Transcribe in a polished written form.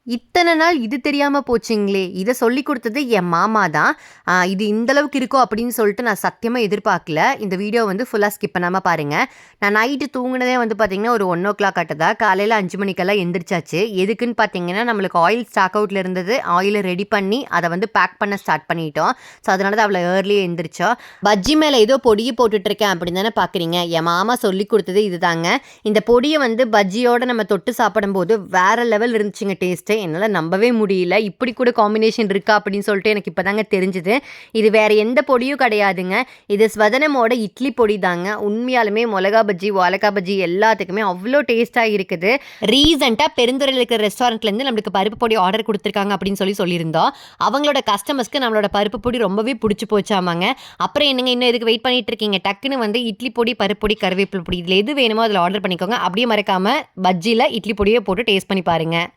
இத்தனை நாள் இது தெரியாம போச்சுங்களே! இத சொல்லிக் குடுத்தது என் மாமா தான். இது இந்த அளவுக்கு இருக்கும் அப்படின்னு சொல்லிட்டு நான் சத்தியமா எதிர்பார்க்கல. இந்த வீடியோ வந்து ஃபுல்லா ஸ்கிப் பண்ணாம பாருங்க. நான் நைட்டு தூங்குனதே வந்து பார்த்தீங்கன்னா, ஒரு 1:00 ஆட்டதா காலையில 5 மணிக்கெல்லாம் எந்திரிச்சாச்சு. எதுக்குன்னு பார்த்தீங்கன்னா, நம்மளுக்கு ஆயில் ஸ்டாக் அவுட்ல இருந்தது. ஆயில ரெடி பண்ணி அத வந்து பேக் பண்ண ஸ்டார்ட் பண்ணிட்டோம். ஸோ, அதனால தான் அவ்வளோ ஏர்லியா எந்திரிச்சோம். பஜ்ஜி மேல ஏதோ பொடிய போட்டுட்ருக்கேன் அப்படின்னு தானே பார்க்குறீங்க. என் மாமா சொல்லிக் குடுத்தது இதுதாங்க. இந்த பொடிய வந்து பஜ்ஜியோட நம்ம தொட்டு சாப்பிடும்போது வேற லெவல் இருந்துச்சுங்க டேஸ்ட்டு. என்னால் நம்பவே முடியல. இப்படி கூட காம்பினேஷன் இருக்கா அப்படின்னு சொல்லிட்டு எனக்கு இப்போ தாங்க தெரிஞ்சுது. இது வேறு எந்த பொடியும் கிடையாதுங்க. இது ஸ்வதனமோட இட்லி பொடி தாங்க. உண்மையாலுமே மிளகா பஜ்ஜி, வாழைக்காய் பஜ்ஜி எல்லாத்துக்குமே அவ்வளோ டேஸ்ட்டாக இருக்குது. ரீசெண்டாக பெருந்துறையில் இருக்கிற ரெஸ்டாரண்ட்லேருந்து நம்மளுக்கு பருப்பு பொடி ஆர்டர் கொடுத்துருக்காங்க அப்படின்னு சொல்லியிருந்தோம். அவங்களோட கஸ்டமர்ஸ்க்கு நம்மளோட பருப்பு பொடி ரொம்பவே பிடிச்சி போச்சாமாங்க. அப்புறம் என்னங்க இன்னும் எதுக்கு வெயிட் பண்ணிட்டு இருக்கீங்க? டக்குன்னு வந்து இட்லி பொடி, பருப்பு பொடி, கருவேப்பிலை பொடி இதில் எது வேணுமோ அதில் ஆர்டர் பண்ணிக்கோங்க. அப்படியே மறக்காமல் பஜ்ஜியில் இட்லி பொடியை போட்டு டேஸ்ட் பண்ணி பாருங்கள்.